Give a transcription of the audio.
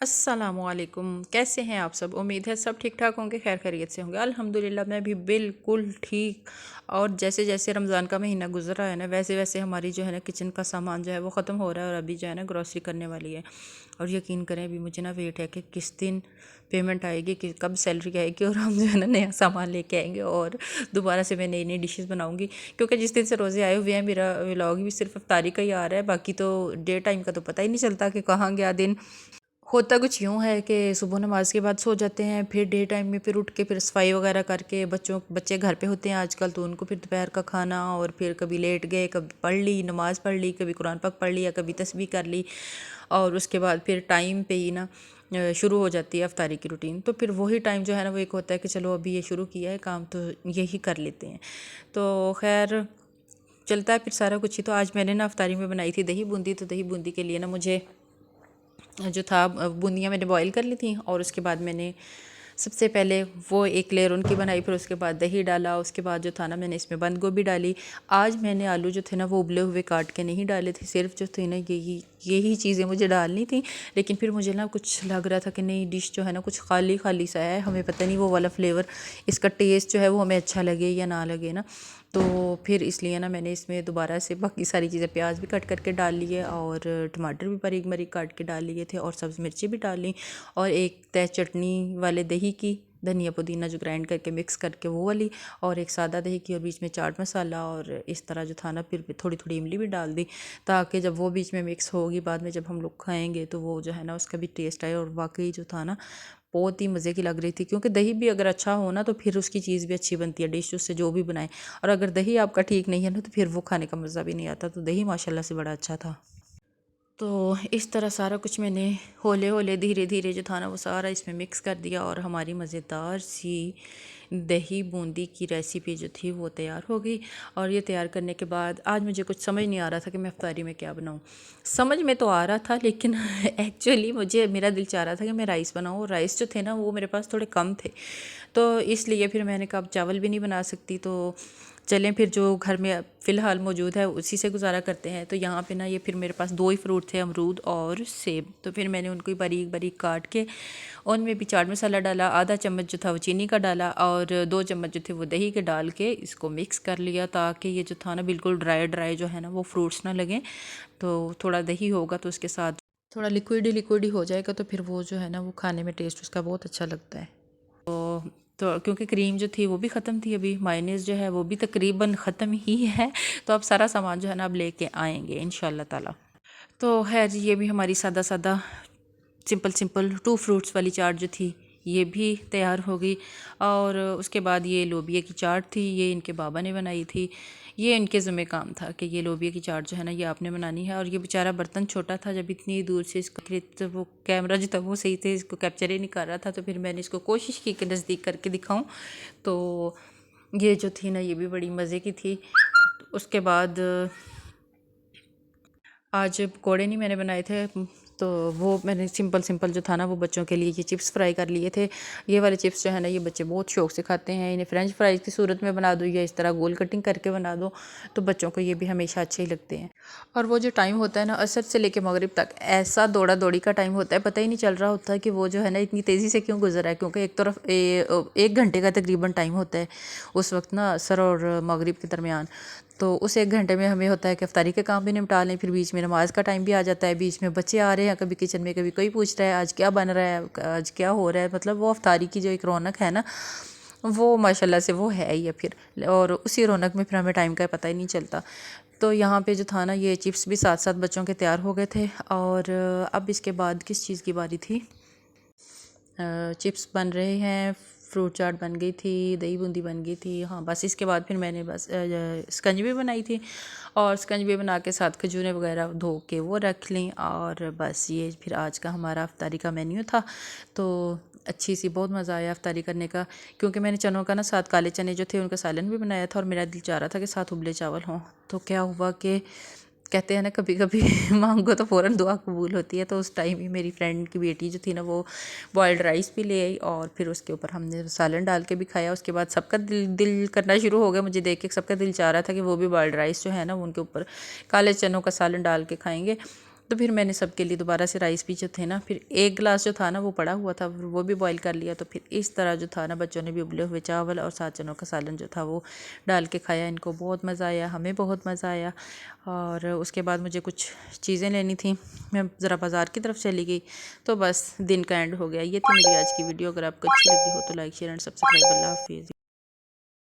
अस्सलामुअलैकुम। कैसे हैं आप सब? उम्मीद है सब ठीक ठाक होंगे, खैर खैरियत से होंगे। अल्हम्दुलिल्लाह मैं भी बिल्कुल ठीक। और जैसे जैसे रमज़ान का महीना गुजर रहा है ना, वैसे वैसे हमारी जो है ना किचन का सामान जो है वो ख़त्म हो रहा है और अभी जो है ना ग्रॉसरी करने वाली है। और यकीन करें अभी मुझे ना वेट है कि किस दिन पेमेंट आएगी, कि कब सैलरी आएगी और हम जो है ना नया सामान लेके आएंगे और दोबारा से मैं नई नई डिशेस बनाऊंगी। क्योंकि जिस दिन से रोज़े आए हुए हैं मेरा व्लॉग भी सिर्फ इफ्तारी का ही आ रहा है, बाकी तो डे टाइम का तो पता ही नहीं चलता कि कहाँ गया दिन। होता कुछ यूँ है कि सुबह नमाज के बाद सो जाते हैं, फिर डे टाइम में फिर उठ के फिर सफाई वगैरह करके बच्चे घर पे होते हैं आजकल, तो उनको फिर दोपहर का खाना, और फिर कभी लेट गए, कभी पढ़ ली नमाज पढ़ ली, कभी कुरान पाक पढ़ लिया, कभी तस्बीह कर ली। और उसके बाद फिर टाइम पे ही ना शुरू हो जाती है अफ्तारी की रूटीन। तो फिर वही टाइम जो है ना वो एक होता है कि चलो अभी ये शुरू किया है काम तो यही कर लेते हैं। तो खैर चलता है फिर सारा कुछ ही। तो आज मैंने ना अफ्तारी में बनाई थी दही बूंदी। तो दही बूंदी के लिए ना मुझे जो था बूंदियाँ मैंने बॉईल कर ली थी, और उसके बाद मैंने सबसे पहले वो एक लेयर उनकी बनाई, फिर उसके बाद दही डाला, उसके बाद जो था ना मैंने इसमें बंद गोभी डाली। आज मैंने आलू जो थे ना वो उबले हुए काट के नहीं डाले थे, सिर्फ जो थे ना यही चीज़ें मुझे डालनी थी। लेकिन फिर मुझे ना कुछ लग रहा था कि नहीं, डिश जो है ना कुछ खाली खाली सा है, हमें पता नहीं वो वाला फ्लेवर, इसका टेस्ट जो है वो हमें अच्छा लगे या ना लगे ना। तो फिर इसलिए ना मैंने इसमें दोबारा से बाकी सारी चीज़ें, प्याज भी कट करके डाल लिए और टमाटर भी बारीक बारीक काट के डाल लिए थे, और सब्ज़ मिर्ची भी डाल ली, और एक तय चटनी वाले दही की, धनिया पुदीना जो ग्राइंड करके मिक्स करके वो वाली, और एक सादा दही की, और बीच में चाट मसाला, और इस तरह जो था ना फिर थोड़ी थोड़ी इमली भी डाल दी, ताकि जब वो बीच में मिक्स होगी बाद में जब हम लोग खाएंगे तो वो जो है ना उसका भी टेस्ट आए। और वाकई जो था ना बहुत ही मज़े की लग रही थी, क्योंकि दही भी अगर अच्छा हो ना तो फिर उसकी चीज़ भी अच्छी बनती है, डिश उससे जो भी बनाए। और अगर दही आपका ठीक नहीं है ना तो फिर वो खाने का मज़ा भी नहीं आता। तो दही माशाल्लाह से बड़ा अच्छा था। तो इस तरह सारा कुछ मैंने होले होले धीरे धीरे जो था ना वो सारा इसमें मिक्स कर दिया, और हमारी मज़ेदार सी दही बूंदी की रेसिपी जो थी वो तैयार हो गई। और ये तैयार करने के बाद आज मुझे कुछ समझ नहीं आ रहा था कि मैं इफ्तारी में क्या बनाऊँ। समझ में तो आ रहा था, लेकिन एक्चुअली मुझे मेरा दिल चाह रहा था कि मैं राइस बनाऊँ, और राइस जो थे ना वो मेरे पास थोड़े कम थे। तो इसलिए फिर मैंने कहा अब चावल भी नहीं बना सकती, तो चलें फिर जो घर में फ़िलहाल मौजूद है उसी से गुजारा करते हैं। तो यहाँ पे ना ये फिर मेरे पास दो ही फ्रूट थे, अमरूद और सेब। तो फिर मैंने उनको बारीक बारीक काट के उनमें भी चाट मसाला डाला, आधा चम्मच जो था वो चीनी का डाला, और 2 चम्मच जो थे वो दही के डाल के इसको मिक्स कर लिया, ताकि ये जो था ना बिल्कुल ड्राई ड्राई जो है ना वो फ्रूट्स ना लगें। तो थोड़ा दही होगा तो उसके साथ थोड़ा लिक्विडी हो जाएगा, तो फिर वो जो है ना वो खाने में टेस्ट उसका बहुत अच्छा लगता है। तो क्योंकि क्रीम जो थी वो भी ख़त्म थी, अभी मायनेज़ जो है वो भी तकरीबन ख़त्म ही है। तो अब सारा सामान जो है ना अब लेके आएंगे इंशाल्लाह ताला। तो खैर जी, ये भी हमारी सादा सादा सिंपल सिंपल 2 फ्रूट्स वाली चाट जो थी ये भी तैयार हो गई। और उसके बाद ये लोबिया की चाट थी, ये इनके बाबा ने बनाई थी। ये इनके ज़िम्मे काम था कि ये लोबिया की चाट जो है ना ये आपने बनानी है। और ये बेचारा बर्तन छोटा था, जब इतनी दूर से इसको तो वो कैमरा जो था वो सही से इसको कैप्चर ही नहीं कर रहा था, तो फिर मैंने इसको कोशिश की कि नज़दीक करके दिखाऊं। तो ये जो थी ना ये भी बड़ी मज़े की थी। उसके बाद आज पकौड़े नहीं मैंने बनाए थे, तो वो मैंने सिंपल सिंपल जो था ना वो बच्चों के लिए ये चिप्स फ्राई कर लिए थे। ये वाले चिप्स जो है ना ये बच्चे बहुत शौक से खाते हैं। इन्हें फ्रेंच फ्राइज़ की सूरत में बना दो या इस तरह गोल कटिंग करके बना दो, तो बच्चों को ये भी हमेशा अच्छे ही लगते हैं। और वो जो टाइम होता है ना असर से लेके मगरिब तक, ऐसा दौड़ा दौड़ी का टाइम होता है, पता ही नहीं चल रहा होता कि वो जो है ना इतनी तेज़ी से क्यों गुजरा है। क्योंकि एक तरफ 1 घंटे का तकरीबन टाइम होता है उस वक्त ना असर और मगरिब के दरमियान। तो उस 1 घंटे में हमें होता है कि इफ्तारी के काम भी निपटा लें, फिर बीच में नमाज का टाइम भी आ जाता है, बीच में बच्चे आ रहे हैं, कभी किचन में कभी कोई पूछ रहा है आज क्या बन रहा है, आज क्या हो रहा है। मतलब वो इफ्तारी की जो एक रौनक है ना वो माशाल्लाह से वो है ही है फिर, और उसी रौनक में फिर हमें टाइम का पता ही नहीं चलता। तो यहाँ पे जो था ना ये चिप्स भी साथ साथ बच्चों के तैयार हो गए थे। और अब इसके बाद किस चीज़ की बारी थी, चिप्स बन रहे हैं, फ्रूट चाट बन गई थी, दही बूंदी बन गई थी। हाँ बस इसके बाद फिर मैंने बस शिकंजी बनाई थी, और शिकंजी बना के साथ खजूरें वगैरह धो के वो रख लीं। और बस ये फिर आज का हमारा इफ्तारी का मेन्यू था। तो अच्छी सी बहुत मज़ा आया इफ्तारी करने का, क्योंकि मैंने चनों का ना साथ काले चने जो थे उनका सालन भी बनाया था, और मेरा दिल चाह रहा था कि साथ उबले चावल हों। तो क्या हुआ कि कहते हैं ना कभी कभी मांगो तो फ़ौरन दुआ कबूल होती है। तो उस टाइम ही मेरी फ्रेंड की बेटी जो थी ना वो बॉयल्ड राइस भी ले आई, और फिर उसके ऊपर हमने सालन डाल के भी खाया। उसके बाद सबका दिल दिल करना शुरू हो गया, मुझे देख के सबका दिल चाह रहा था कि वो भी बॉयल्ड राइस जो है ना उनके ऊपर काले चनों का सालन डाल के खाएंगे। तो फिर मैंने सबके लिए दोबारा से राइस भी जो थे ना, फिर एक गिलास जो था ना वो पड़ा हुआ था, फिर वो भी बॉईल कर लिया। तो फिर इस तरह जो था ना बच्चों ने भी उबले हुए चावल और 7 चनों का सालन जो था वो डाल के खाया। इनको बहुत मज़ा आया, हमें बहुत मज़ा आया। और उसके बाद मुझे कुछ चीज़ें लेनी थी, मैं ज़रा बाज़ार की तरफ चली गई। तो बस दिन का एंड हो गया। ये थी मेरी आज की वीडियो। अगर आपको अच्छी लगी हो तो लाइक शेयर एंड सब्सक्राइब। अल्लाह हाफिज़।